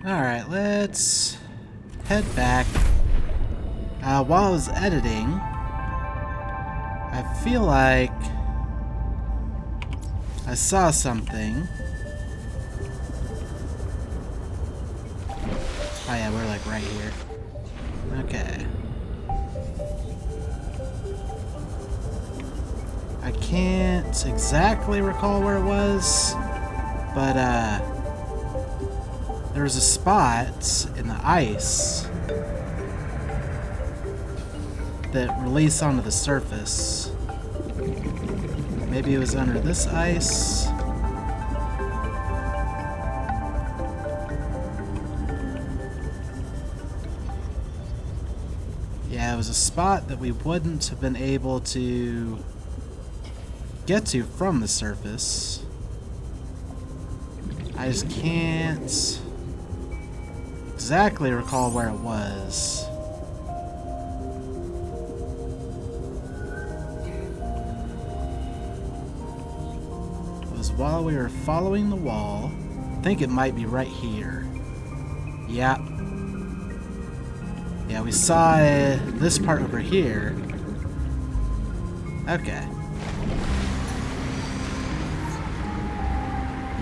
Alright, let's head back. While I was editing, I feel like I saw something. Oh yeah, we're like right here. Okay. I can't exactly recall where it was, but there was a spot in the ice that released onto the surface. Maybe it was under this ice. Yeah, it was a spot that we wouldn't have been able to get to from the surface. I just can't exactly recall where it was. It was while we were following the wall. I think it might be right here. Yeah. Yeah, we saw this part over here. Okay.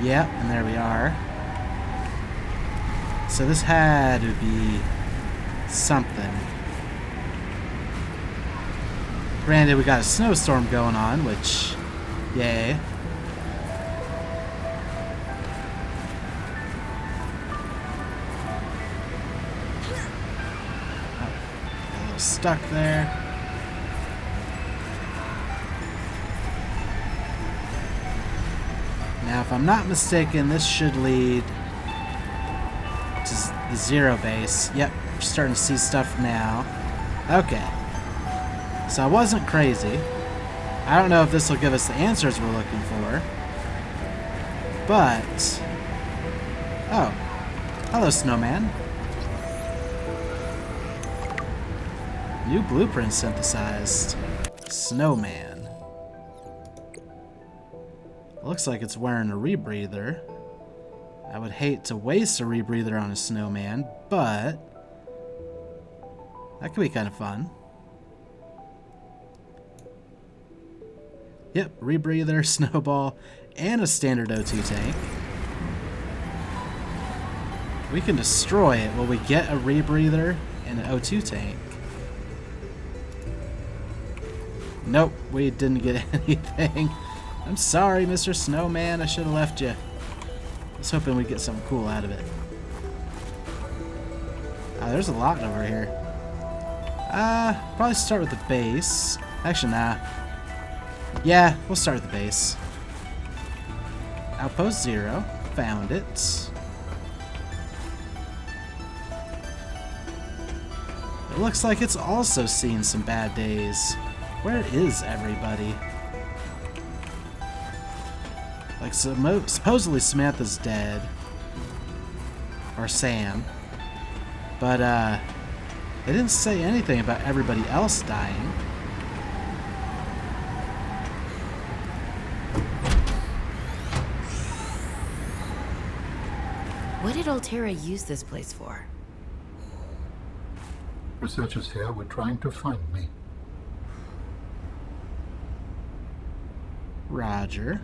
Yep, and there we are. So this had to be something. Granted, we got a snowstorm going on, which, yay. Oh, got a little stuck there. Now, if I'm not mistaken, this should lead to the Zero base. Yep, we're starting to see stuff now. Okay. So I wasn't crazy. I don't know if this will give us the answers we're looking for. But... oh. Hello, Snowman. New blueprint synthesized. Snowman. Looks like it's wearing a rebreather. I would hate to waste a rebreather on a snowman, but that could be kind of fun. Yep, rebreather, snowball, and a standard O2 tank. We can destroy it. Will we get a rebreather and an O2 tank? Nope, we didn't get anything. I'm sorry, Mr. Snowman. I should have left you. I was hoping we'd get something cool out of it. There's a lot over here. Probably start with the base. Actually, nah. Yeah, we'll start with the base. Outpost Zero. Found it. It looks like it's also seen some bad days. Where is everybody? Like, supposedly Samantha's dead. Or Sam. But, they didn't say anything about everybody else dying. What did Altera use this place for? Researchers here were trying to find me. Roger.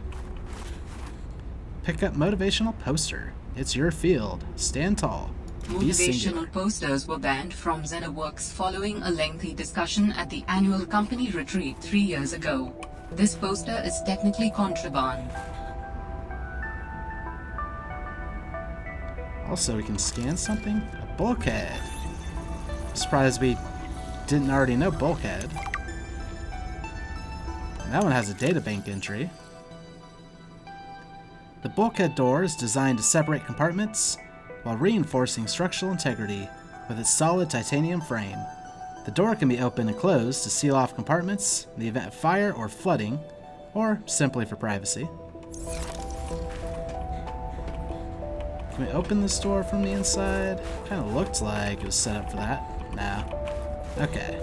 Pick up motivational poster. It's your field. Stand tall. Be singular. Motivational posters were banned from XenoWorks following a lengthy discussion at the annual company retreat 3 years ago. This poster is technically contraband. Also, we can scan something? A bulkhead. Surprised we didn't already know bulkhead. And that one has a databank entry. The bulkhead door is designed to separate compartments while reinforcing structural integrity with its solid titanium frame. The door can be opened and closed to seal off compartments in the event of fire or flooding, or simply for privacy. Can we open this door from the inside? Kind of looked like it was set up for that. No. Okay.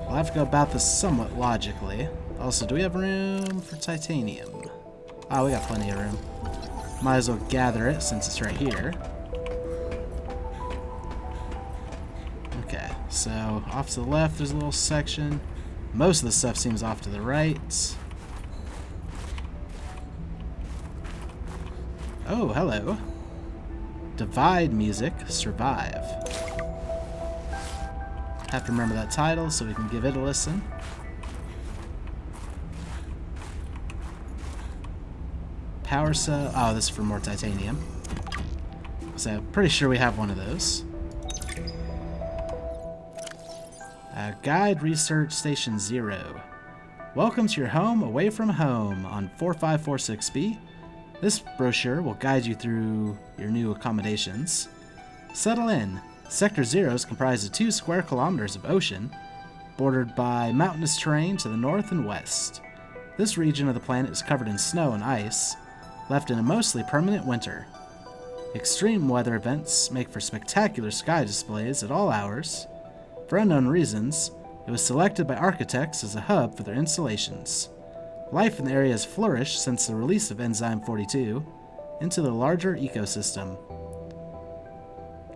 We'll have to go about this somewhat logically. Also, do we have room for titanium? Oh, we got plenty of room. Might as well gather it since it's right here. So, off to the left, there's a little section. Most of the stuff seems off to the right. Oh, hello. Divide music, survive. Have to remember that title so we can give it a listen. Power cell. Oh, this is for more titanium. So, pretty sure we have one of those. Guide Research Station Zero. Welcome to your home away from home on 4546B. This brochure will guide you through your new accommodations. Settle in. Sector Zero is comprised of 2 square kilometers of ocean, bordered by mountainous terrain to the north and west. This region of the planet is covered in snow and ice, left in a mostly permanent winter. Extreme weather events make for spectacular sky displays at all hours. For unknown reasons, it was selected by architects as a hub for their installations. Life in the area has flourished since the release of Enzyme 42 into the larger ecosystem.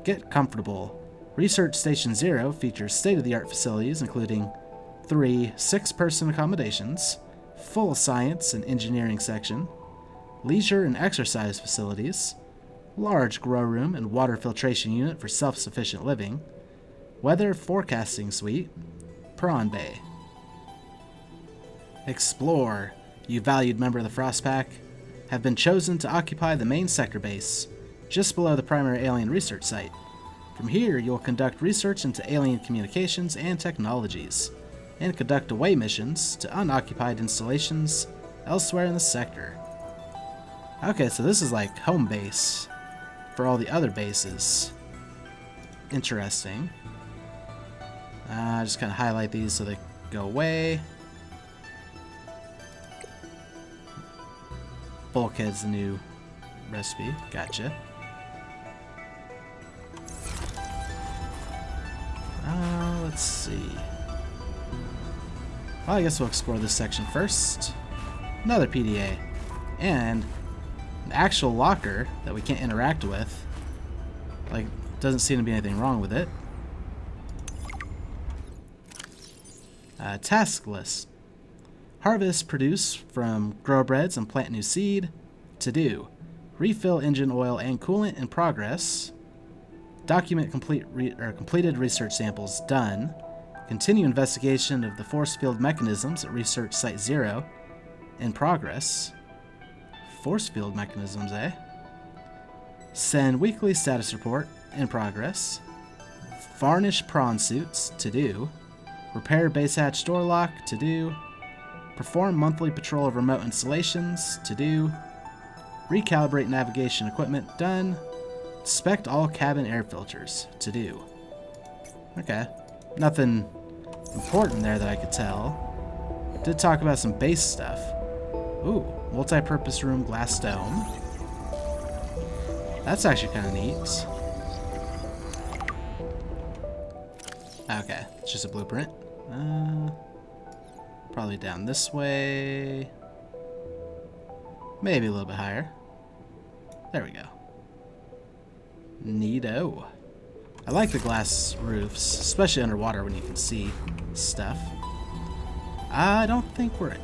Get comfortable. Research Station Zero features state-of-the-art facilities including 3 6-person accommodations, full science and engineering section, leisure and exercise facilities, large grow room and water filtration unit for self-sufficient living, weather forecasting suite, prawn bay. Explore. You valued member of the Frostpack have been chosen to occupy the main sector base, just below the primary alien research site. From here, you'll conduct research into alien communications and technologies, and conduct away missions to unoccupied installations elsewhere in the sector. Okay, so this is like home base for all the other bases. Interesting. Just kind of highlight these so they go away. Bulkhead's the new recipe. Gotcha. Let's see. Well, I guess we'll explore this section first. Another PDA. And an actual locker that we can't interact with. Like, doesn't seem to be anything wrong with it. Task list. Harvest, produce from grow breads and plant new seed. To do. Refill engine oil and coolant in progress. Document completed research samples done. Continue investigation of the force field mechanisms at Research Site 0 in progress. Force field mechanisms, eh? Send weekly status report in progress. Varnish prawn suits to do. Repair base hatch door lock to do. Perform monthly patrol of remote installations to do. Recalibrate navigation equipment done. Inspect all cabin air filters to do. Okay. Nothing important there that I could tell. Did talk about some base stuff. Ooh, multi-purpose room glass dome. That's actually kind of neat. Okay, it's just a blueprint. Probably down this way. Maybe a little bit higher. There we go. Neato. I like the glass roofs, especially underwater when you can see stuff. I don't think we're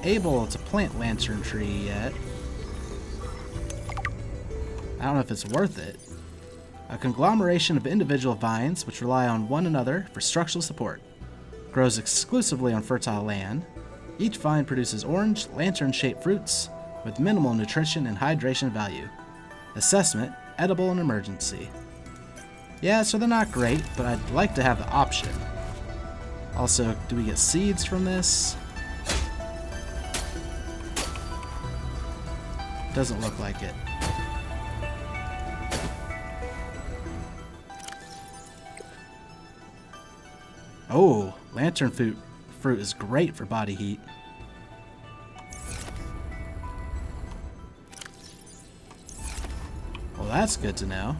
able to plant lantern tree yet. I don't know if it's worth it. A conglomeration of individual vines which rely on one another for structural support. Grows exclusively on fertile land. Each vine produces orange, lantern-shaped fruits with minimal nutrition and hydration value. Assessment, edible in emergency. Yeah, so they're not great, but I'd like to have the option. Also, do we get seeds from this? Doesn't look like it. Oh, lantern fruit is great for body heat. Well, that's good to know.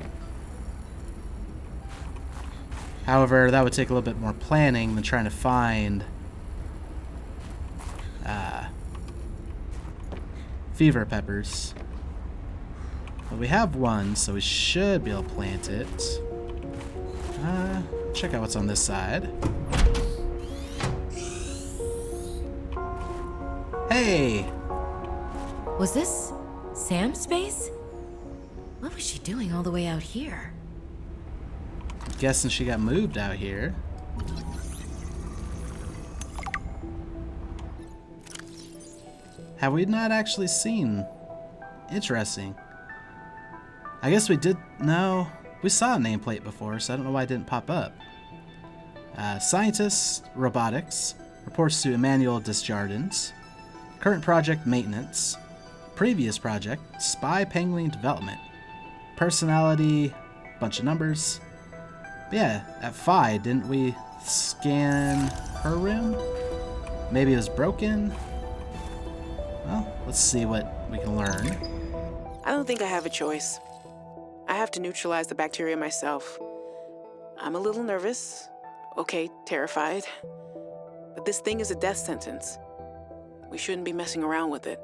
However, that would take a little bit more planning than trying to find fever peppers. But we have one, so we should be able to plant it. check out what's on this side. Hey! Was this Sam's base? What was she doing all the way out here? I'm guessing she got moved out here. Have we not actually seen? Interesting. I guess we did. No, we saw a nameplate before, so I don't know why it didn't pop up. Scientist, robotics, reports to Emmanuel Desjardins. Current project, maintenance. Previous project, spy pangolin development. Personality, bunch of numbers. But yeah, at Phi, didn't we scan her room? Maybe it was broken? Well, let's see what we can learn. I don't think I have a choice. I have to neutralize the bacteria myself. I'm a little nervous. Okay, terrified. But this thing is a death sentence. We shouldn't be messing around with it.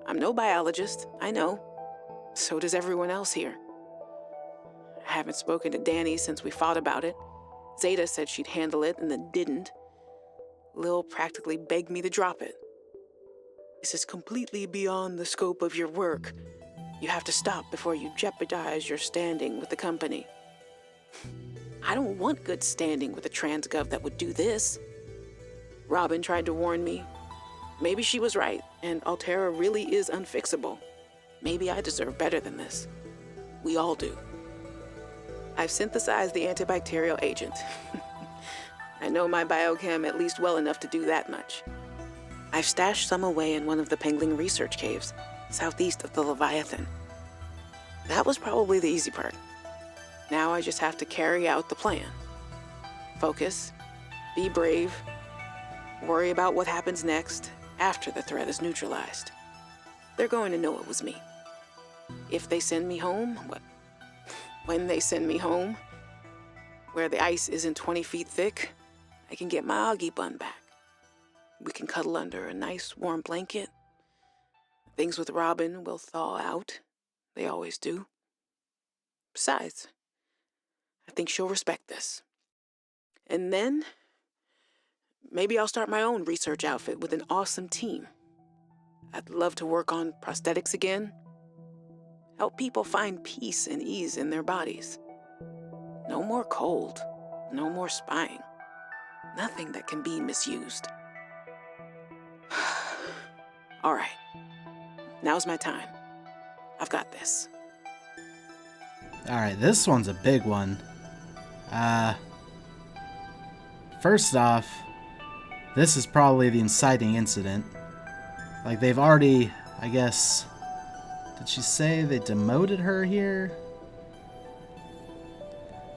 I'm no biologist, I know. So does everyone else here. I haven't spoken to Danny since we fought about it. Zeta said she'd handle it and then didn't. Lil practically begged me to drop it. This is completely beyond the scope of your work. You have to stop before you jeopardize your standing with the company. I don't want good standing with a transgov that would do this. Robin tried to warn me. Maybe she was right, and Altera really is unfixable. Maybe I deserve better than this. We all do. I've synthesized the antibacterial agent. I know my biochem at least well enough to do that much. I've stashed some away in one of the Pangling research caves, southeast of the Leviathan. That was probably the easy part. Now I just have to carry out the plan. Focus, be brave, worry about what happens next after the threat is neutralized. They're going to know it was me. If they send me home, when they send me home, where the ice isn't 20 feet thick, I can get my Augie bun back. We can cuddle under a nice warm blanket. Things with Robin will thaw out. They always do. Besides, I think she'll respect this. And then, maybe I'll start my own research outfit with an awesome team. I'd love to work on prosthetics again. Help people find peace and ease in their bodies. No more cold. No more spying. Nothing that can be misused. All right. Now's my time. I've got this. Alright, this one's a big one. First off, this is probably the inciting incident. Like, they've already, I guess... Did she say they demoted her here?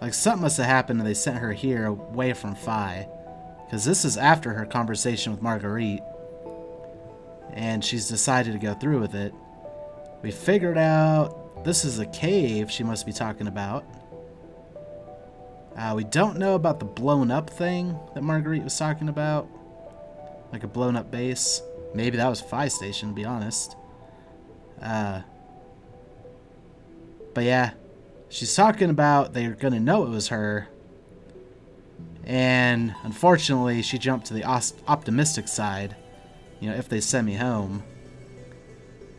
Like, something must have happened and they sent her here away from Phi. Because this is after her conversation with Marguerite. And she's decided to go through with it. We figured out this is a cave she must be talking about. We don't know about the blown up thing that Marguerite was talking about. Like a blown up base. Maybe that was Phi Station, to be honest. But yeah, she's talking about they're going to know it was her. And unfortunately, she jumped to the optimistic side. You know, if they send me home.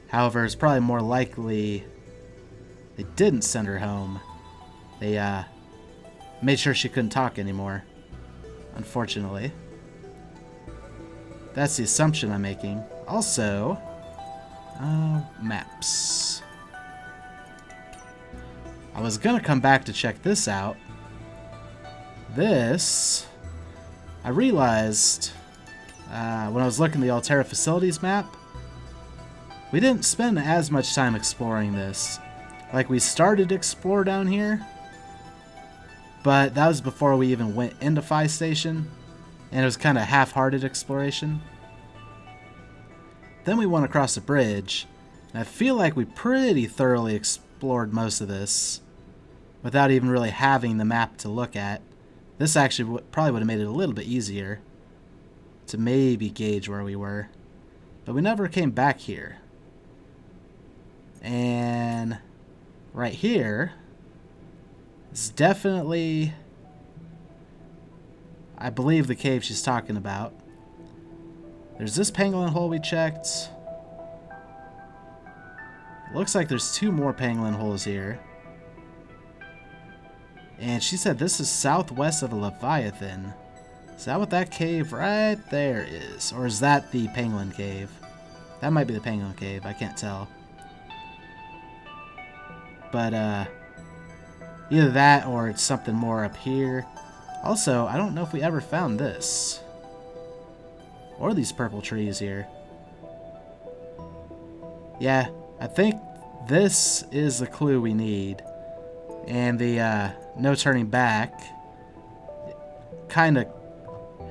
However, it's probably more likely they didn't send her home. They made sure she couldn't talk anymore. Unfortunately. That's the assumption I'm making. Also, maps. I was gonna come back to check this out. This, I realized when I was looking at the Altera facilities map, we didn't spend as much time exploring this. Like, we started to explore down here, but that was before we even went into Phi Station, and it was kind of half-hearted exploration. Then we went across the bridge, and I feel like we pretty thoroughly explored most of this without even really having the map to look at. This actually probably would have made it a little bit easier to maybe gauge where we were. But we never came back here. And right here is definitely I believe the cave she's talking about. There's this pangolin hole we checked. Looks like there's 2 more pangolin holes here. And she said this is southwest of the Leviathan. Is that what that cave right there is? Or is that the pangolin cave? That might be the pangolin cave. I can't tell. But, either that or it's something more up here. Also, I don't know if we ever found this. Or these purple trees here. Yeah, I think this is the clue we need. And the no turning back kind of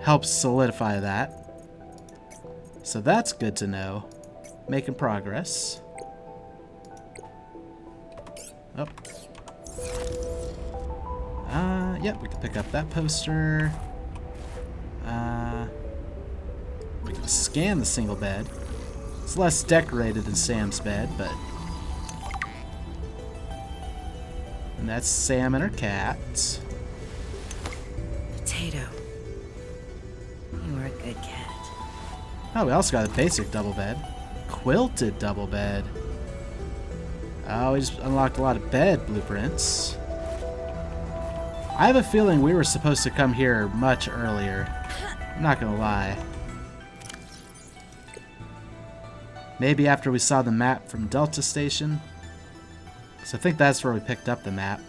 helps solidify that. So that's good to know. Making progress. Oh. Yep, we can pick up that poster. We can scan the single bed. It's less decorated than Sam's bed, but... And that's Sam and her cat. Potato. You were a good cat. Oh, we also got a basic double bed. Quilted double bed. Oh, we just unlocked a lot of bed blueprints. I have a feeling we were supposed to come here much earlier. I'm not gonna lie. Maybe after we saw the map from Delta Station. So I think that's where we picked up the map.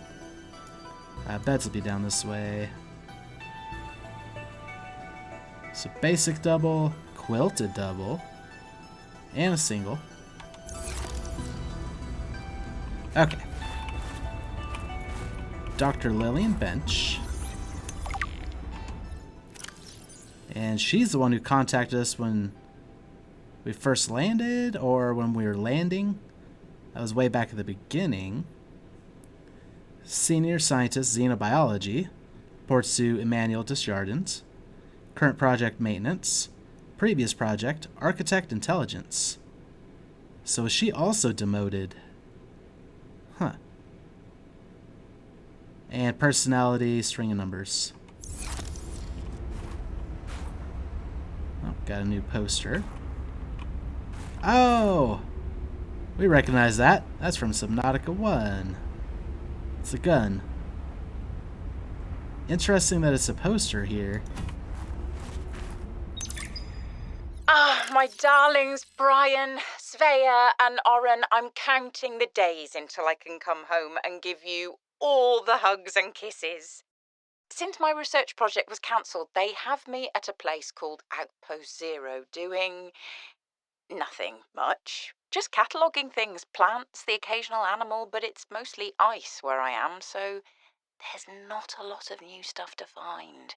Beds will be down this way. So basic double, quilted double, and a single. Okay. Dr. Lillian Bench. And she's the one who contacted us when we first landed, or when we were landing. That was way back at the beginning. Senior Scientist, Xenobiology. Reports to Emmanuel Desjardins. Current project, Maintenance. Previous project, Architect Intelligence. So is she also demoted? Huh. And personality, string of numbers. Oh, got a new poster. Oh! We recognize that. That's from Subnautica 1. It's a gun. Interesting that it's a poster here. Ah, my darlings, Brian, Svea, and Oren, I'm counting the days until I can come home and give you all the hugs and kisses. Since my research project was cancelled, they have me at a place called Outpost Zero doing nothing much. Just cataloguing things, plants, the occasional animal, but it's mostly ice where I am, so there's not a lot of new stuff to find.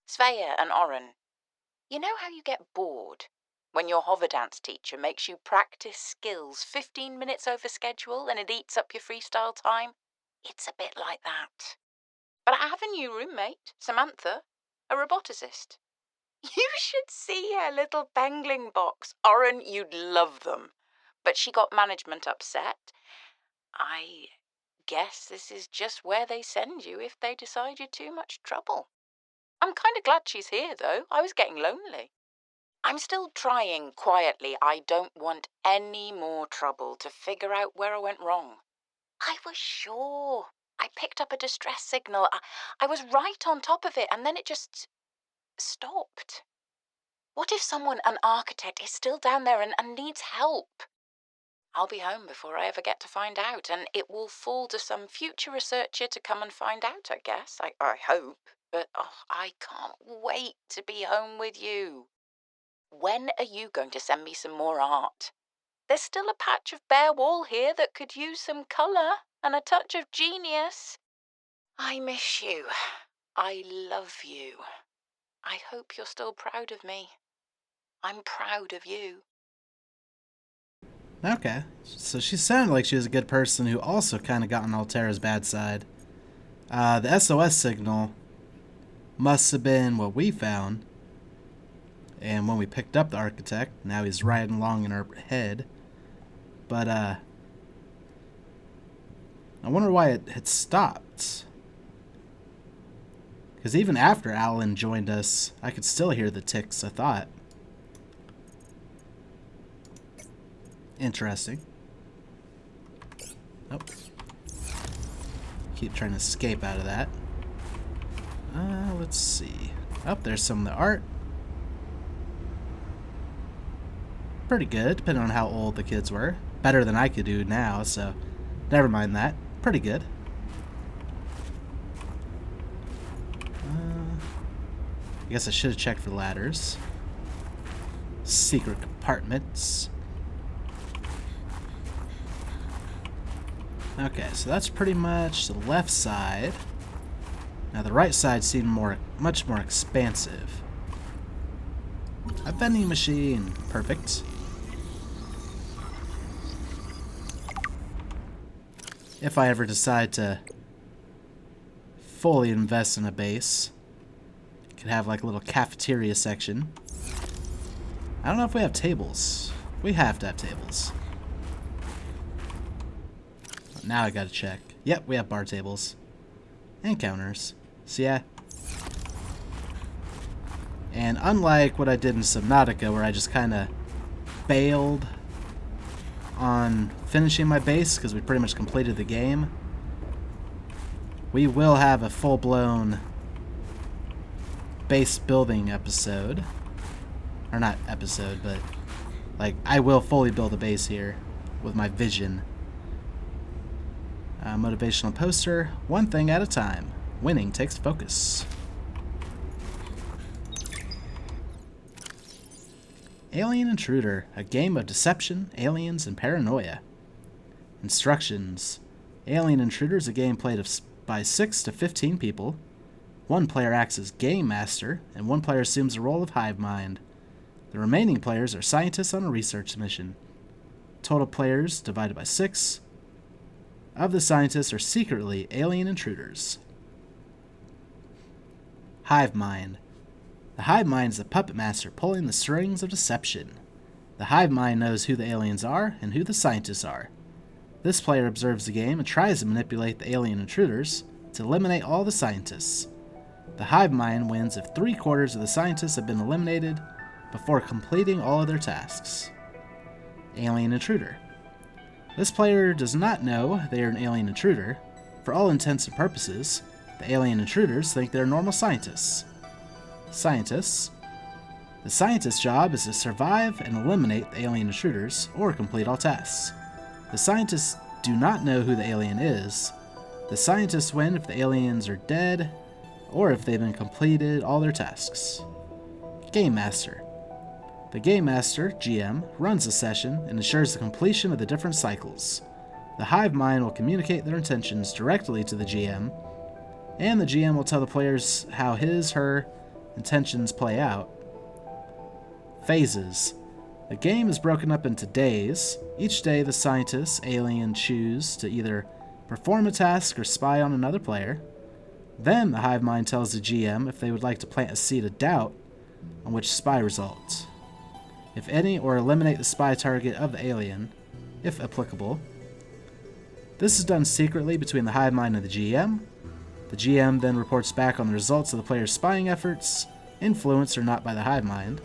Svea and Oren, you know how you get bored when your hover dance teacher makes you practice skills 15 minutes over schedule and it eats up your freestyle time? It's a bit like that. But I have a new roommate, Samantha, a roboticist. You should see her little bangling box. Oren, you'd love them. But she got management upset. I guess this is just where they send you if they decide you're too much trouble. I'm kind of glad she's here, though. I was getting lonely. I'm still trying quietly. I don't want any more trouble to figure out where I went wrong. I was sure. I picked up a distress signal. I was right on top of it, and then it just stopped. What if someone, an architect, is still down there and needs help? I'll be home before I ever get to find out, and it will fall to some future researcher to come and find out, I guess. I hope. But I can't wait to be home with you. When are you going to send me some more art? There's still a patch of bare wall here that could use some colour and a touch of genius. I miss you. I love you. I hope you're still proud of me. I'm proud of you. Okay, so she sounded like she was a good person who also kind of got on Altera's bad side. The SOS signal must have been what we found. And when we picked up the architect, now he's riding along in our head. But, I wonder why it had stopped. Because even after Alan joined us, I could still hear the ticks, I thought. Interesting. Nope. Keep trying to escape out of that. Let's see. Oh, there's some of the art. Pretty good, depending on how old the kids were. Better than I could do now, so never mind that. Pretty good. I guess I should have checked for ladders. Secret compartments. Okay, so that's pretty much the left side. Now the right side seemed much more expansive. A vending machine. Perfect. If I ever decide to fully invest in a base, could have like a little cafeteria section. I don't know if we have tables. We have to have tables. Now I gotta check. Yep, we have bar tables. And counters. So yeah. And unlike what I did in Subnautica, where I just kind of bailed on finishing my base because we pretty much completed the game, we will have a full-blown base building episode. Or not episode, but like I will fully build a base here with my vision. Motivational poster, one thing at a time. Winning takes focus. Alien Intruder, a game of deception, aliens, and paranoia. Instructions. Alien Intruder is a game played by 6 to 15 people. One player acts as game master, and one player assumes the role of hive mind. The remaining players are scientists on a research mission. Total players divided by 6. Of the scientists are secretly alien intruders. Hive mind. The hive mind is the puppet master pulling the strings of deception. The hive mind knows who the aliens are and who the scientists are. This player observes the game and tries to manipulate the alien intruders to eliminate all the scientists. The hive mind wins if 3/4 of the scientists have been eliminated before completing all of their tasks. Alien intruder. This player does not know they are an alien intruder. For all intents and purposes, the alien intruders think they're normal scientists. Scientists. The scientist's job is to survive and eliminate the alien intruders, or complete all tasks. The scientists do not know who the alien is. The scientists win if the aliens are dead, or if they've been completed all their tasks. Game Master. The Game Master, GM, runs the session and ensures the completion of the different cycles. The hive mind will communicate their intentions directly to the GM, and the GM will tell the players how his/her intentions play out. Phases. The game is broken up into days. Each day the scientists, alien, choose to either perform a task or spy on another player. Then the hive mind tells the GM if they would like to plant a seed of doubt on which spy results, if any, or eliminate the spy target of the alien, if applicable. This is done secretly between the hive mind and the GM. The GM then reports back on the results of the player's spying efforts, influenced or not by the hive mind,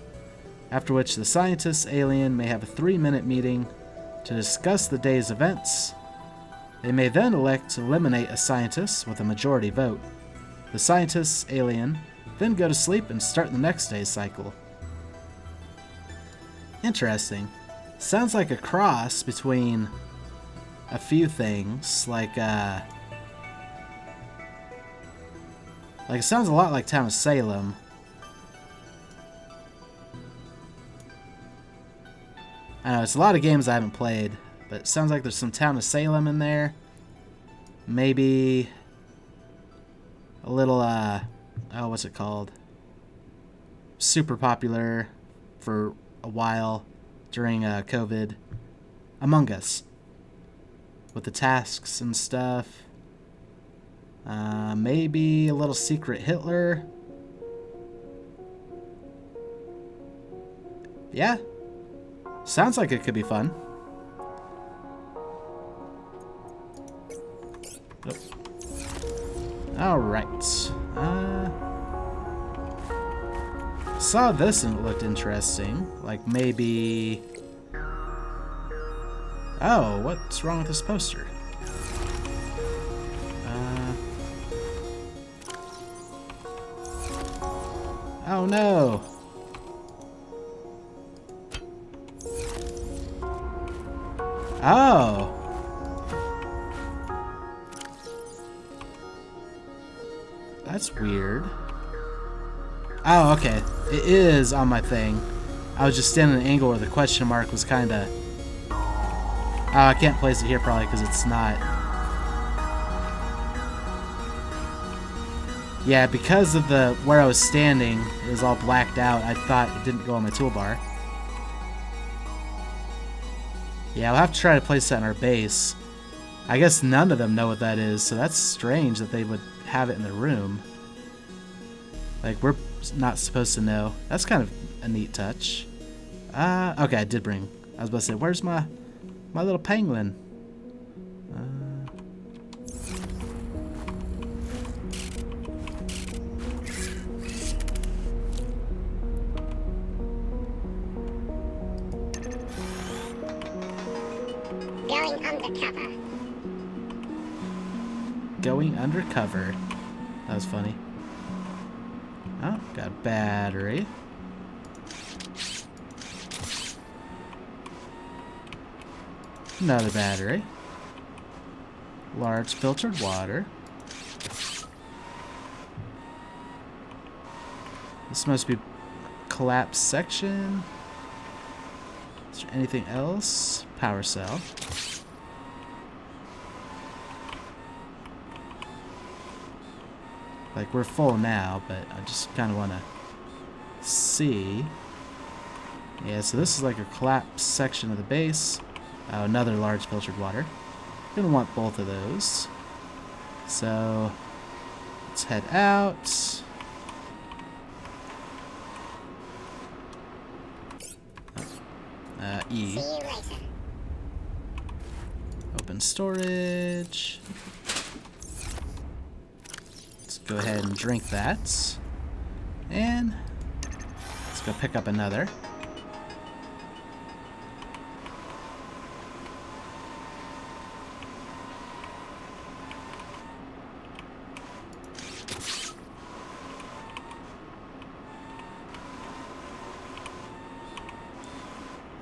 after which the scientist alien may have a 3-minute meeting to discuss the day's events. They may then elect to eliminate a scientist with a majority vote. The scientist alien then go to sleep and start the next day's cycle. Interesting. Sounds like a cross between a few things, like it sounds a lot like Town of Salem. I know, it's a lot of games I haven't played, but it sounds like there's some Town of Salem in there. Maybe a little, what's it called? Super popular for a while during COVID. Among Us. With the tasks and stuff. Maybe a little Secret Hitler. Yeah. Sounds like it could be fun. Alright. Saw this and it looked interesting. Like maybe... Oh, what's wrong with this poster? Oh no! Oh! That's weird. Oh, okay. It is on my thing. I was just standing at an angle where the question mark was kind of... Oh, I can't place it here probably because it's not... Yeah, because of the where I was standing, it was all blacked out. I thought it didn't go on my toolbar. Yeah, I'll have to try to place that in our base. I guess none of them know what that is, so that's strange that they would have it in their room. Like, we're not supposed to know. That's kind of a neat touch. Okay, I did bring... I was about to say, where's my little pangolin? Going undercover. Going undercover. That was funny. Oh, got a battery. Another battery. Large filtered water. This must be collapsed section. Is there anything else? Power cell. Like, we're full now, but I just kind of want to see. Yeah, so this is like a collapsed section of the base. Oh, another large filtered water. Gonna want both of those. So, let's head out. E. See you later. Open storage. Let's go ahead and drink that. And let's go pick up another.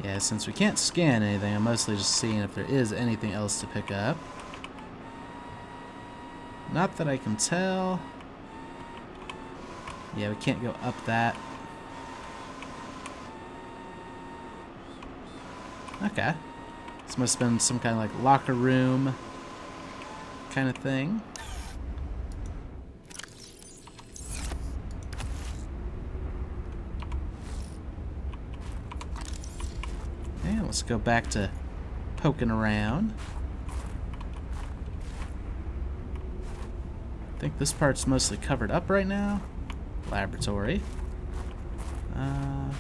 Yeah, since we can't scan anything, I'm mostly just seeing if there is anything else to pick up. Not that I can tell. Yeah, we can't go up that. Okay. This must have been some kind of like locker room kind of thing. And let's go back to poking around. I think this part's mostly covered up right now. Laboratory.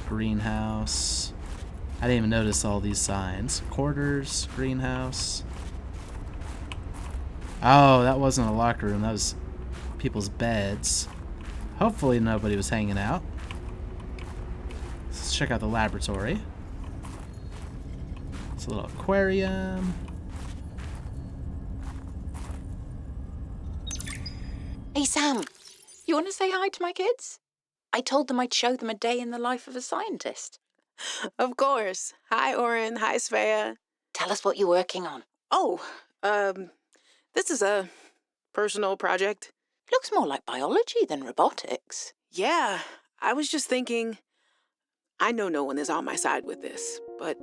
Greenhouse. I didn't even notice all these signs. Quarters, greenhouse. Oh, that wasn't a locker room. That was people's beds. Hopefully nobody was hanging out. Let's check out the laboratory. It's a little aquarium. Hey, Sam, you want to say hi to my kids? I told them I'd show them a day in the life of a scientist. Of course. Hi, Oren. Hi, Svea. Tell us what you're working on. Oh, this is a personal project. Looks more like biology than robotics. Yeah, I was just thinking, I know no one is on my side with this, but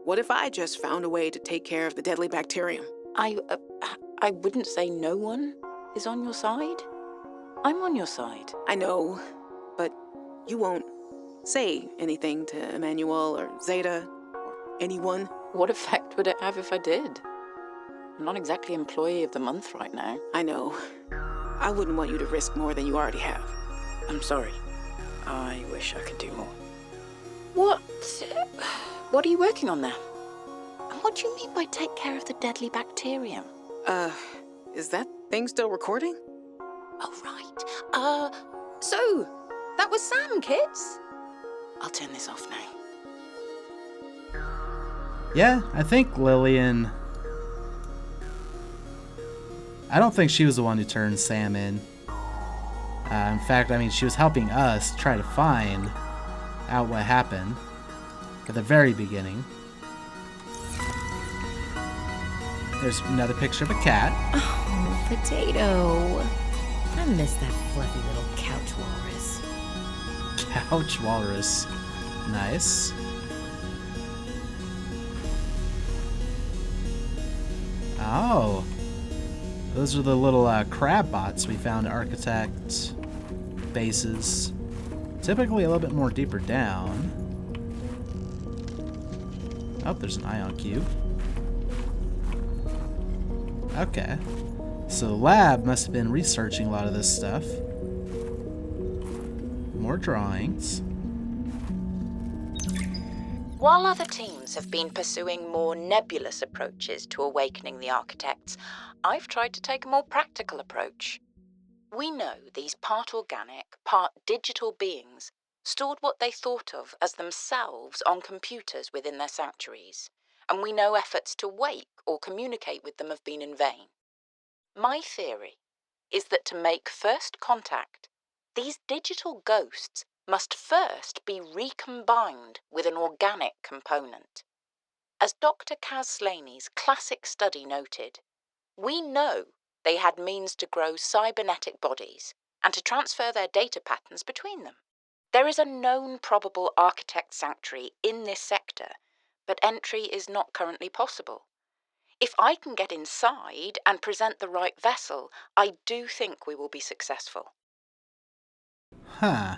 what if I just found a way to take care of the deadly bacterium? I wouldn't say no one is on your side. I'm on your side. I know, but you won't say anything to Emmanuel or Zeta or anyone. What effect would it have if I did? I'm not exactly employee of the month right now. I know. I wouldn't want you to risk more than you already have. I'm sorry. I wish I could do more. What are you working on there? And what do you mean by take care of the deadly bacterium? Is that thing still recording? Oh, right. So, that was Sam, kids. I'll turn this off now. Yeah, I think Lillian... I don't think she was the one who turned Sam in. In fact, I mean, she was helping us try to find out what happened at the very beginning. There's another picture of a cat. Oh, Potato. I miss that fluffy little couch walrus. Couch walrus. Nice. Oh. Those are the little crab bots we found at Architect bases. Typically a little bit more deeper down. Oh, there's an ion cube. Okay. So the lab must have been researching a lot of this stuff. More drawings. While other teams have been pursuing more nebulous approaches to awakening the architects, I've tried to take a more practical approach. We know these part organic, part digital beings stored what they thought of as themselves on computers within their sanctuaries, and we know efforts to wake or communicate with them have been in vain. My theory is that to make first contact, these digital ghosts must first be recombined with an organic component. As Dr. Kaz Slaney's classic study noted, we know they had means to grow cybernetic bodies and to transfer their data patterns between them. There is a known probable architect sanctuary in this sector, but entry is not currently possible. If I can get inside and present the right vessel, I do think we will be successful. Huh.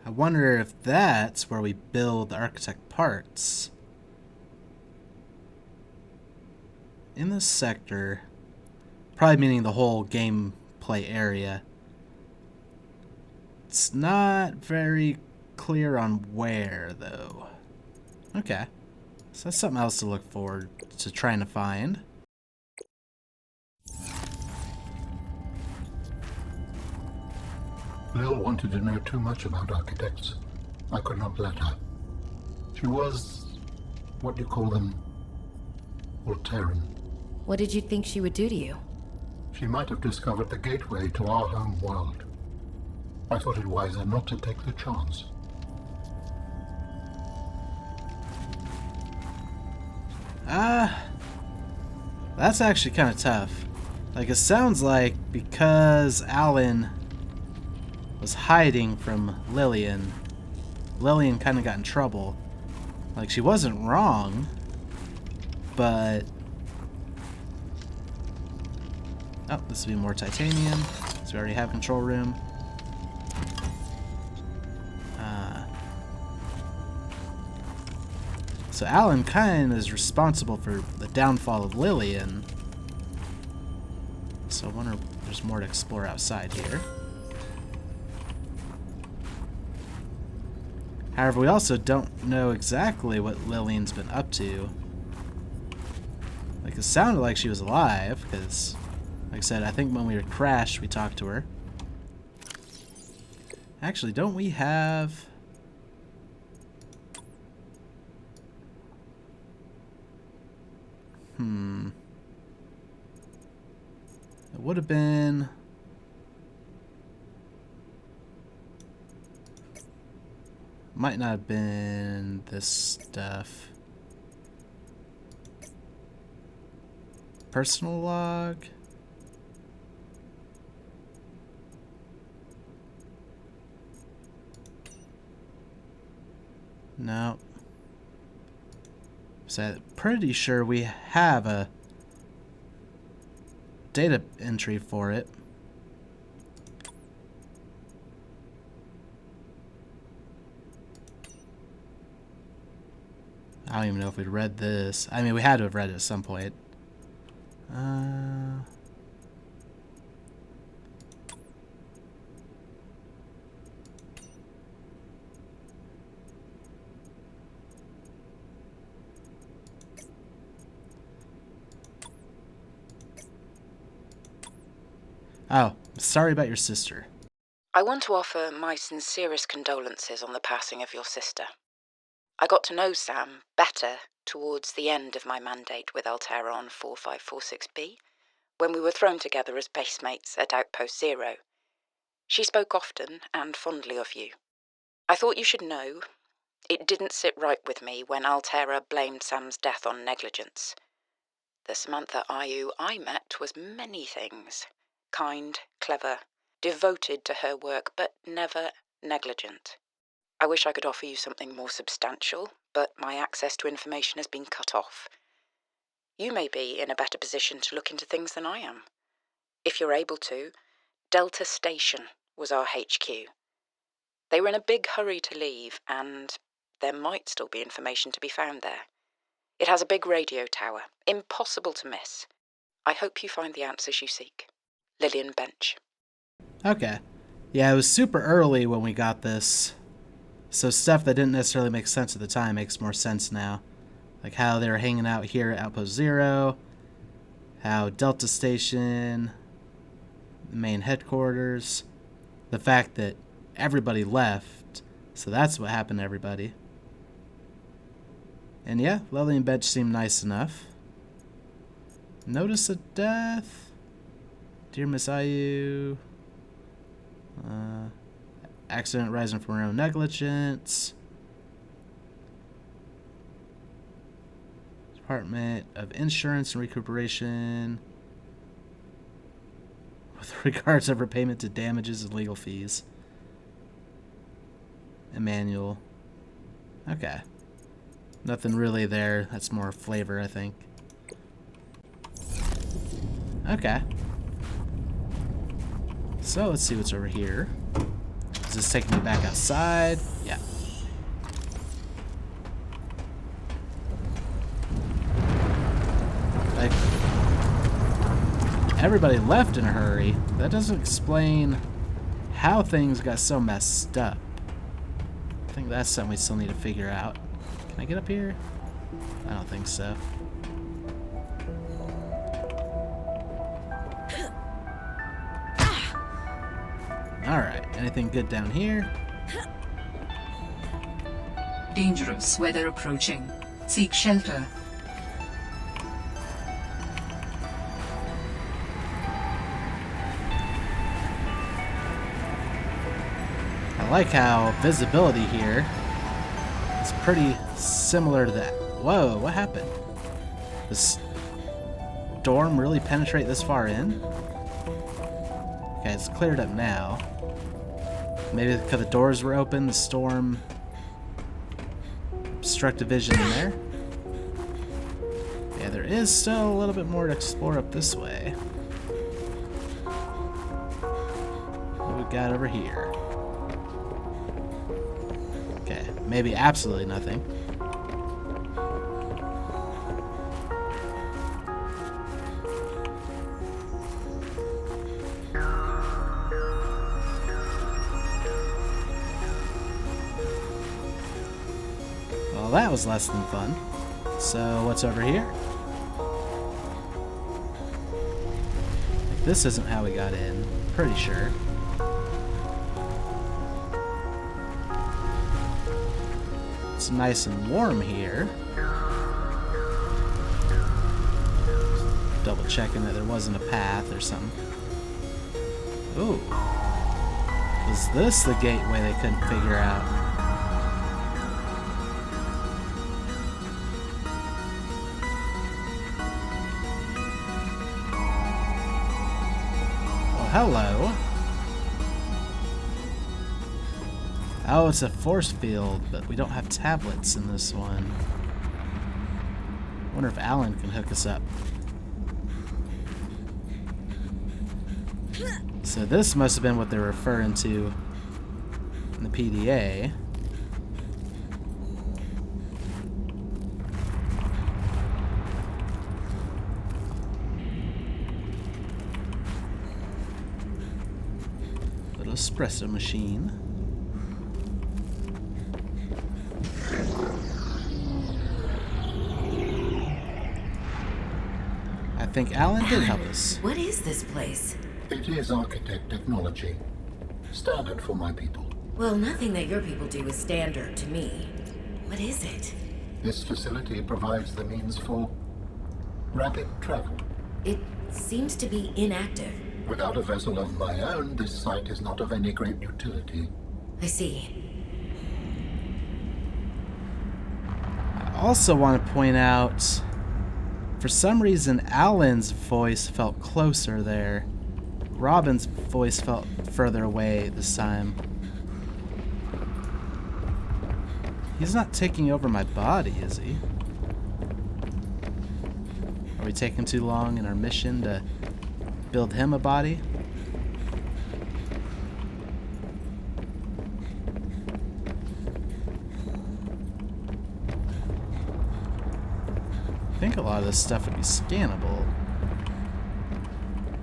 I wonder if that's where we build the architect parts. In this sector, probably meaning the whole gameplay area, it's not very clear on where, though. Okay. So that's something else to look forward to trying to find. Lil wanted to know too much about architects. I could not let her. She was, what do you call them, Voltairean. What did you think she would do to you? She might have discovered the gateway to our home world. I thought it wiser not to take the chance. That's actually kind of tough. Like, it sounds like because Alan was hiding from Lillian, Lillian kind of got in trouble. Like, she wasn't wrong, but... Oh, this will be more titanium, so we already have control room. So Alan kind of is responsible for the downfall of Lillian. So I wonder if there's more to explore outside here. However, we also don't know exactly what Lillian's been up to. Like, it sounded like she was alive, because, like I said, I think when we crashed, we talked to her. Actually, don't we have... It would have been... Might not have been this stuff. Personal log? No. So I'm pretty sure we have a data entry for it. I don't even know if we'd read this. I mean, we had to have read it at some point. Oh, sorry about your sister. I want to offer my sincerest condolences on the passing of your sister. I got to know Sam better towards the end of my mandate with Altera on 4546B, when we were thrown together as basemates at Outpost Zero. She spoke often and fondly of you. I thought you should know, it didn't sit right with me when Altera blamed Sam's death on negligence. The Samantha Ayu I met was many things. Kind, clever, devoted to her work, but never negligent. I wish I could offer you something more substantial, but my access to information has been cut off. You may be in a better position to look into things than I am. If you're able to, Delta Station was our HQ. They were in a big hurry to leave, and there might still be information to be found there. It has a big radio tower, impossible to miss. I hope you find the answers you seek. Lillian Bench. Okay. Yeah, it was super early when we got this. So stuff that didn't necessarily make sense at the time makes more sense now. Like how they were hanging out here at Outpost Zero, how Delta Station, the main headquarters, the fact that everybody left, so that's what happened to everybody. And yeah, Lillian Bench seemed nice enough. Notice a death. Dear Miss Ayu. Accident rising from her own negligence. Department of Insurance and Recuperation. With regards of repayment to damages and legal fees. Emmanuel. Okay. Nothing really there. That's more flavor, I think. Okay. So, let's see what's over here. Is this taking me back outside? Yeah. Like, everybody left in a hurry. That doesn't explain how things got so messed up. I think that's something we still need to figure out. Can I get up here? I don't think so. Alright, anything good down here? Dangerous weather approaching. Seek shelter. I like how visibility here is pretty similar to that. Whoa, what happened? Does storm really penetrate this far in? Okay, it's cleared up now. Maybe because the doors were open, the storm obstructed vision in there. Yeah, there is still a little bit more to explore up this way. What we got over here? Okay, maybe absolutely nothing. Well, that was less than fun. So, what's over here? This isn't how we got in. Pretty sure. It's nice and warm here. Double checking that there wasn't a path or something. Ooh. Was this the gateway they couldn't figure out? Hello. Oh, it's a force field, but we don't have tablets in this one. Wonder if Alan can hook us up. So this must have been what they're referring to in the PDA. Espresso machine. I think Alan did help us. What is this place? It is architect technology. Standard for my people. Well, nothing that your people do is standard to me. What is it? This facility provides the means for rapid travel. It seems to be inactive. Without a vessel of my own, this site is not of any great utility. I see. I also want to point out, for some reason, Alan's voice felt closer there. Robin's voice felt further away this time. He's not taking over my body, is he? Are we taking too long in our mission to build him a body? I think a lot of this stuff would be scannable.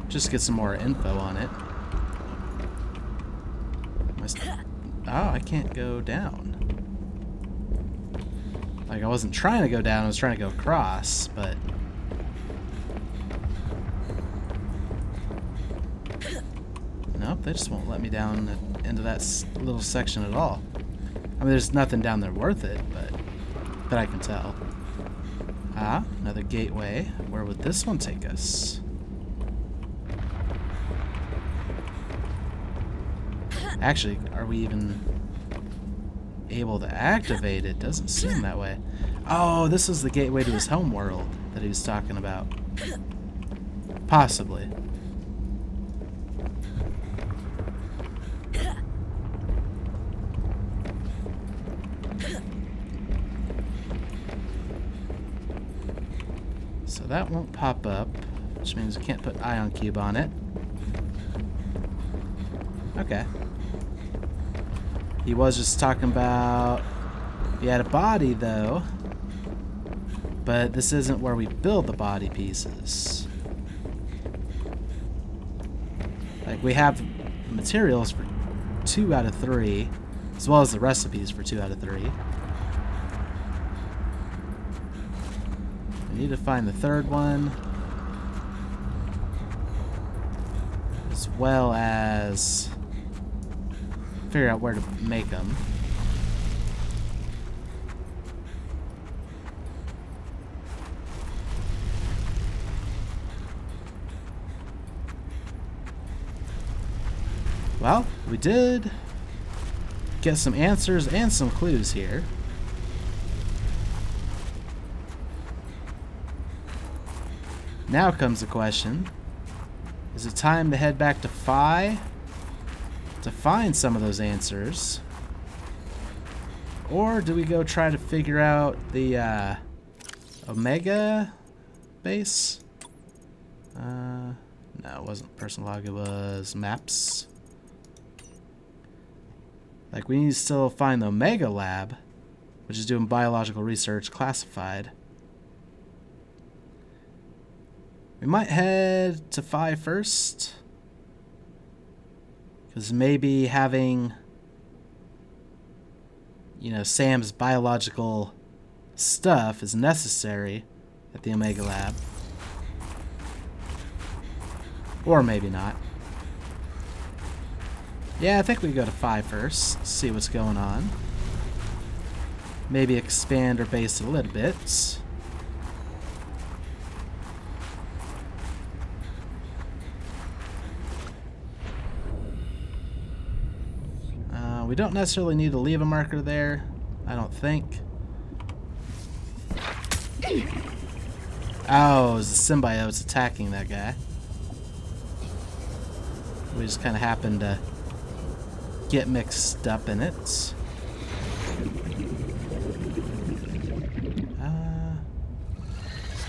Just get some more info on it. Oh, I can't go down. Like, I wasn't trying to go down, I was trying to go across, but... Nope, they just won't let me down into that little section at all. I mean, there's nothing down there worth it, but I can tell. Ah, another gateway. Where would this one take us? Actually, are we even able to activate it? Doesn't seem that way. Oh, this is the gateway to his home world that he was talking about. Possibly. So that won't pop up, which means we can't put ion cube on it. Okay. He was just talking about he had a body though, but this isn't where we build the body pieces. Like, we have materials for 2 out of 3, as well as the recipes for 2 out of 3. I need to find the third one, as well as figure out where to make them. Well, we did get some answers and some clues here. Now comes the question, is it time to head back to Phi to find some of those answers? Or do we go try to figure out the Omega base? No, it wasn't personal log, it was maps. Like, we need to still find the Omega lab, which is doing biological research classified. We might head to Phi first, because maybe having, you know, Sam's biological stuff is necessary at the Omega lab. Or maybe not. Yeah, I think we go to Phi first, see what's going on. Maybe expand our base a little bit. We don't necessarily need to leave a marker there, I don't think. Oh, it was the symbiotes attacking that guy. We just kind of happened to get mixed up in it.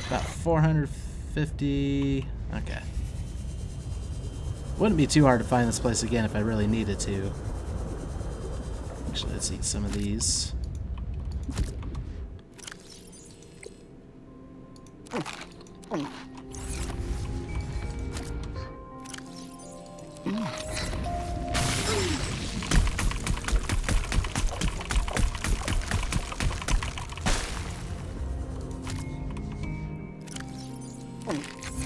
About 450. Okay. Wouldn't be too hard to find this place again if I really needed to. Actually, let's eat some of these.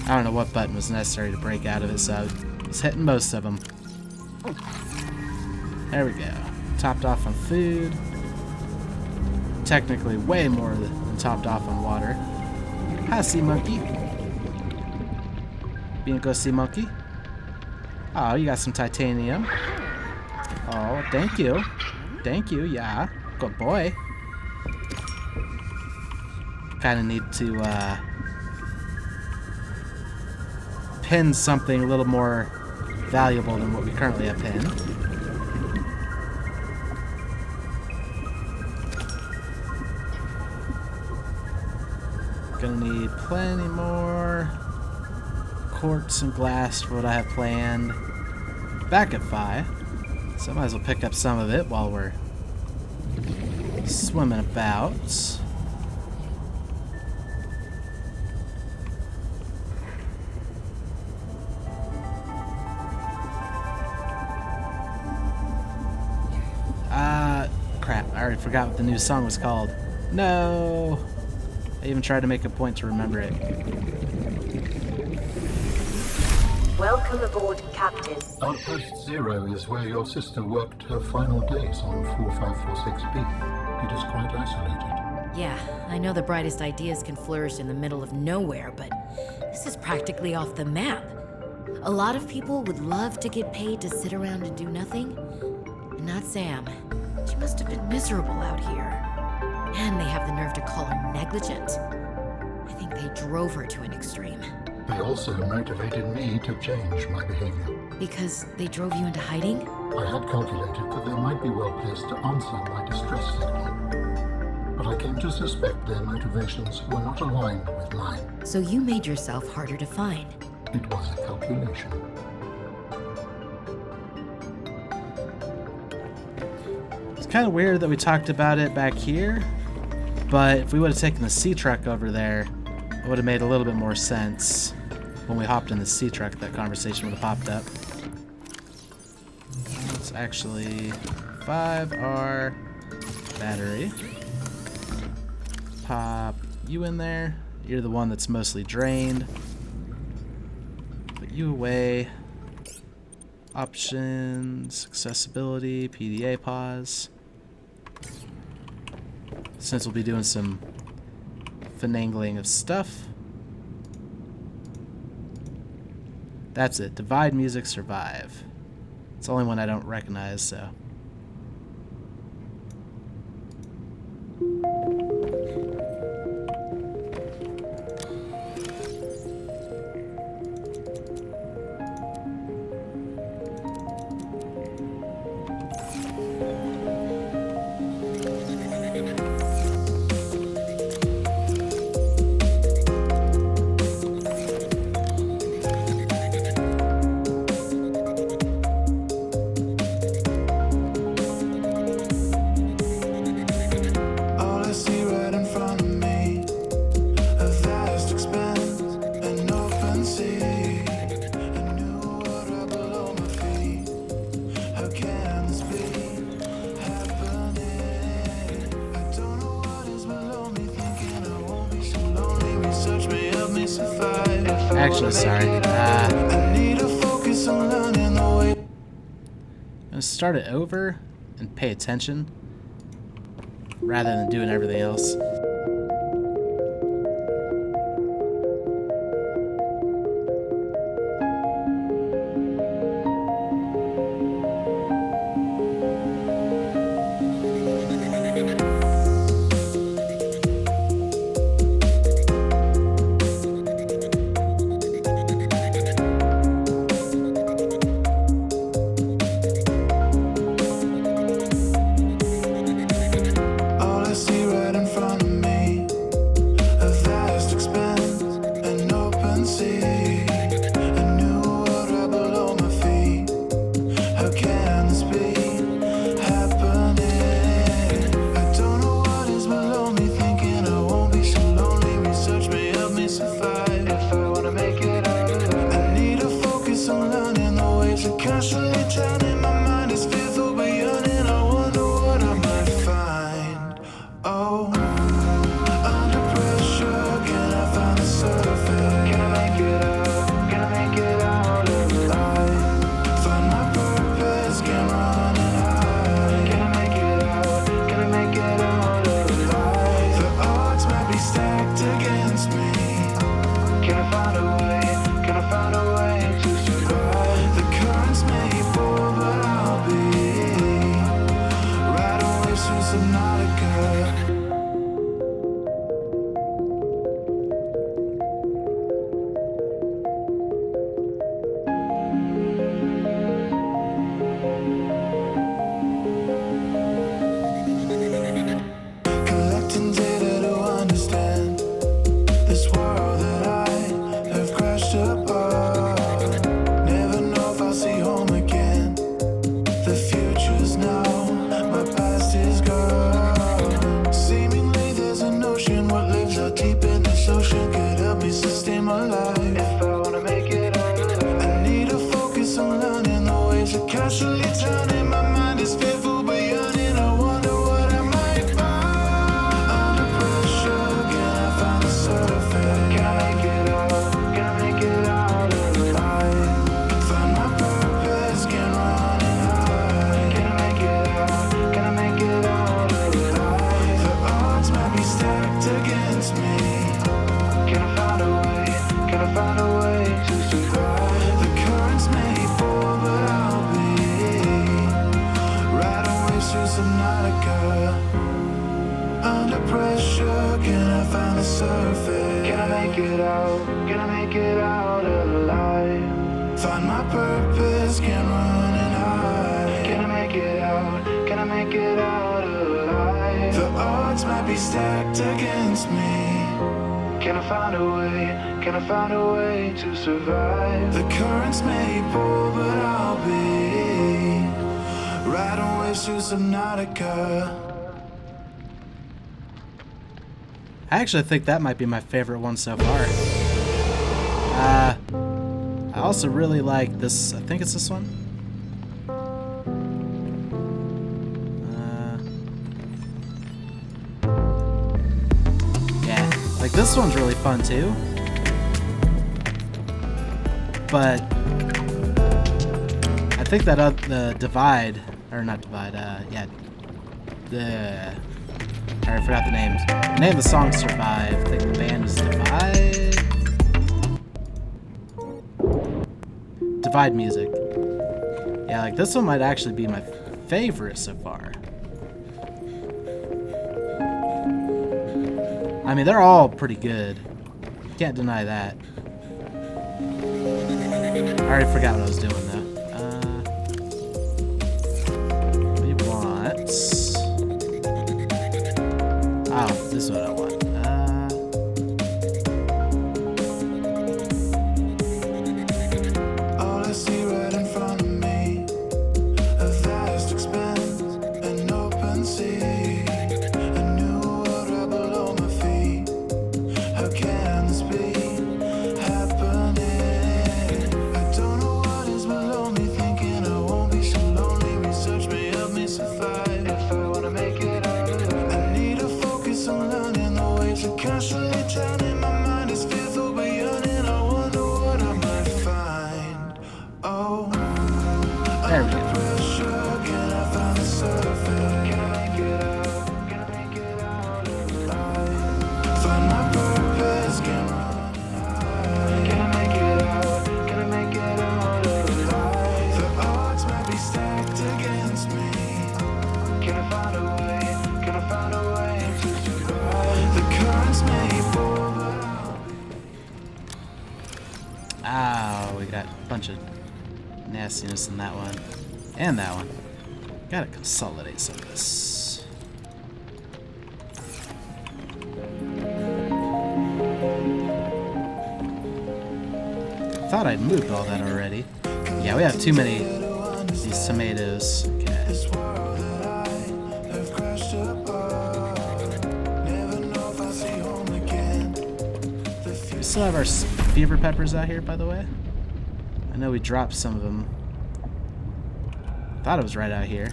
I don't know what button was necessary to break out of it, so I was hitting most of them. There we go. Topped off on food. Technically way more than topped off on water. Hi, sea monkey. Being a go sea monkey. Oh, you got some titanium. Oh, thank you. Thank you, yeah. Good boy. Kind of need to pin something a little more valuable than what we currently have pinned. Gonna need plenty more quartz and glass for what I have planned back at Phi. So I might as well pick up some of it while we're swimming about. Crap, I already forgot what the new song was called. No! I even tried to make a point to remember it. Welcome aboard, Captain. Outpost Zero is where your sister worked her final days on 4546B. It is quite isolated. Yeah, I know the brightest ideas can flourish in the middle of nowhere, but this is practically off the map. A lot of people would love to get paid to sit around and do nothing. And not Sam. She must have been miserable out here. And they have the nerve to call her negligent. I think they drove her to an extreme. They also motivated me to change my behavior. Because they drove you into hiding? I had calculated that they might be well placed to answer my distress signal. But I came to suspect their motivations were not aligned with mine. So you made yourself harder to find. It was a calculation. It's kind of weird that we talked about it back here, but if we would have taken the sea truck over there, it would have made a little bit more sense. When we hopped in the sea truck, that conversation would have popped up. It's actually 5R battery. Pop you in there. You're the one that's mostly drained. Put you away. Options, accessibility, PDA pause. Since we'll be doing some finagling of stuff. That's it. Divide music, survive. It's the only one I don't recognize, so. Actually, sorry. I'm gonna start it over and pay attention rather than doing everything else. All I see right in front of casually turning. My mind is fearful but yearning. I wonder what I might find. Under pressure, can I find the surface? Can I make it out? Can I make it out alive? Find my purpose, can run and hide. Can I make it out? Can I make it out alive? The odds might be stacked against me. Can I find a way? Can I find a way to survive? The currents may fall, but I'll be riding waves through Subnautica. Under pressure, can I find the surface? Can I make it out? Can I make it out alive? Find my purpose, can run and hide. Can I make it out? Can I make it out alive? The odds might be stacked against me. Can I find a way? Can I find a way to survive? The currents may pull, but I'll be riding waves through Subnautica. I actually think that might be my favorite one so far. I also really like this. I think it's this one. Yeah, like this one's really fun too. But I think that the Divide, or not Divide, yeah, I already forgot the names. The name of the song Survive. I think the band is Divide. Divide Music. Yeah, like this one might actually be my favorite so far. I mean, they're all pretty good. Can't deny that. I already forgot what I was doing though. We want... Oh, this is what I want. All I see right in front of me, a vast expanse, an open sea, a new world right below my feet. How can this be happening? I don't know what is below me, thinking I won't be so lonely. Research may help me survive if I wanna make it out alive. I need to focus on learning. The waves are constantly turning. My mind is fearful but yearning. I wonder what I might find. Oh, There we go. pressure, can I find the surface? Can I make it out? Can I make it out alive? Find my purpose, can run and hide. Can I make it out? Can I make it out alive? The odds might be stacked against me. Can I find a way? Can I find a way to survive? The currents may pull, but I'll Oh, we got a bunch of nastiness in that one. And that one. Gotta consolidate some of this. Thought I'd moved all that already. Yeah, we have too many of these tomatoes. Okay. this world that I have crashed apart. Never know if I'll see home again. The We still have our fever peppers out here, by the way. I know we dropped some of them. Thought it was right out here.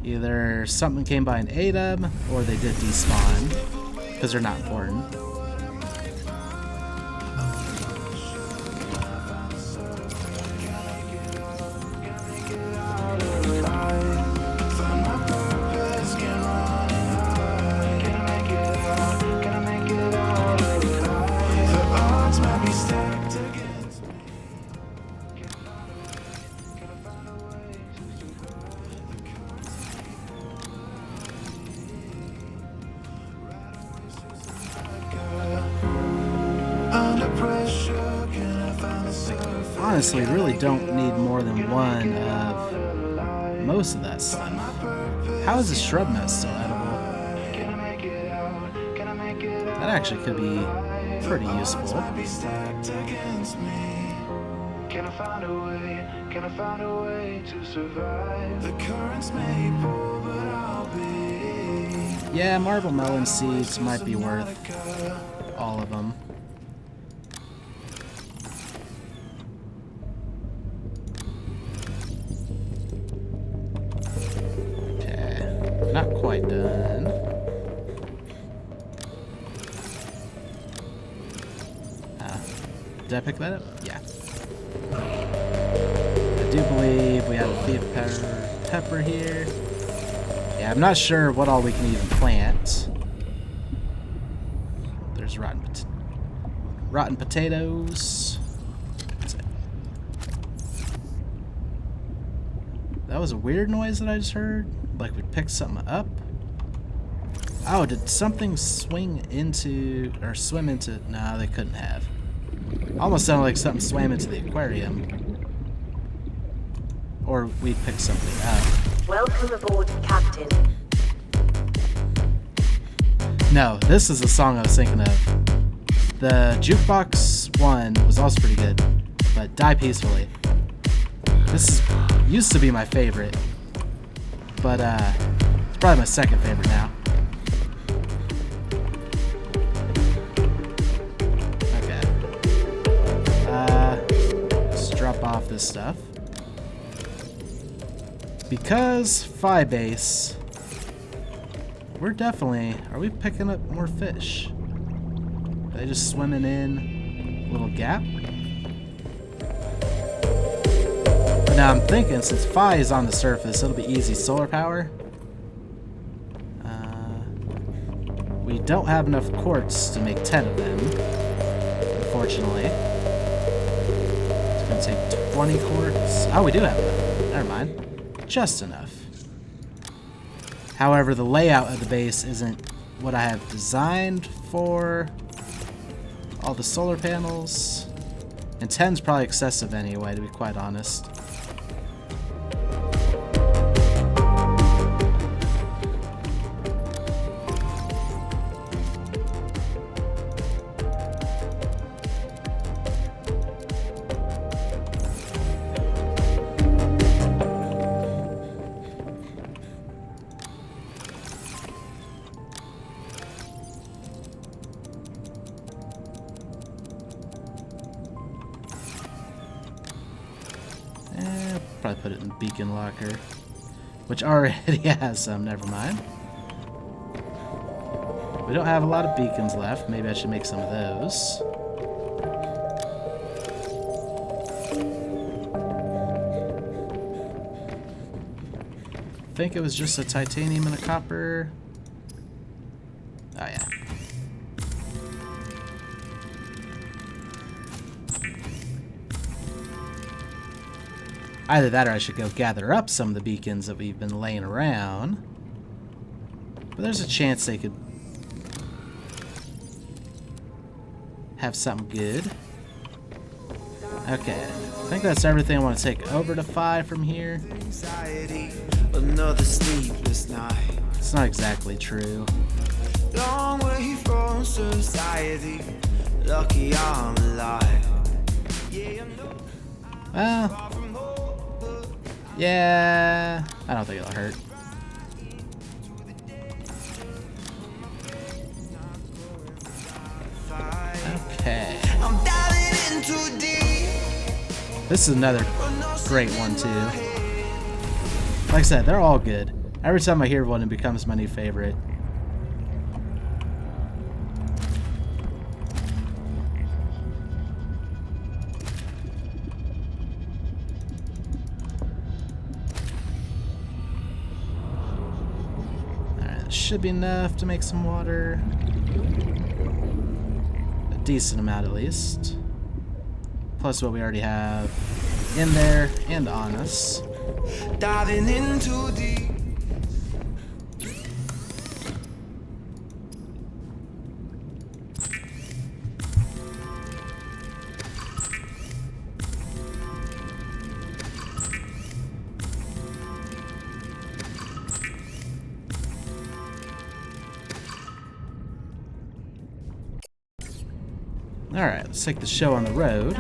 Either something came by and ate them, or they did despawn, because they're not important. Honestly, really don't need more than one of most of that stuff. How is the shrub nut still edible? That actually could be pretty useful. Can I find a way? Can I find a way to survive? The currents may pull, but I'll be. Yeah, marble melon seeds might be worth all of them. everything done. Did I pick that up? Yeah. I do believe we have a thief pepper here. Yeah, I'm not sure what all we can even plant. There's rotten potatoes. That was a weird noise that I just heard. Like we picked something up. Oh, did something swing into or swim into? No, they couldn't have. Almost sounded like something swam into the aquarium. Or we picked something up. Welcome aboard, Captain. No, this is the song I was thinking of. The Jukebox one was also pretty good, but Die Peacefully. This used to be my favorite, but it's probably my second favorite now. Okay. Let's drop off this stuff. Because Phi Base, we're definitely... Are we picking up more fish? Are they just swimming in a little gap? But now I'm thinking, since Phi is on the surface, it'll be easy solar power. We don't have enough quartz to make 10 of them, unfortunately. It's going to take 20 quartz. Oh, we do have enough. Never mind. Just enough. However, the layout of the base isn't what I have designed for all the solar panels. And 10's probably excessive anyway, to be quite honest. Probably put it in the beacon locker, which already has some. Never mind. We don't have a lot of beacons left. Maybe I should make some of those. I think it was just a titanium and a copper. Oh yeah. Either that or I should go gather up some of the beacons that we've been laying around. But there's a chance they could have something good. Okay, I think that's everything I want to take over to Phi from here. Another sleepless night. It's not exactly true. Long way from society. Lucky I'm alive. Well, yeah, I don't think it'll hurt. Okay. This is another great one too. Like I said, they're all good. Every time I hear one, it becomes my new favorite. Should be enough to make some water. A decent amount at least. Plus what we already have in there and on us. Diving into deep. Alright, let's take the show on the road.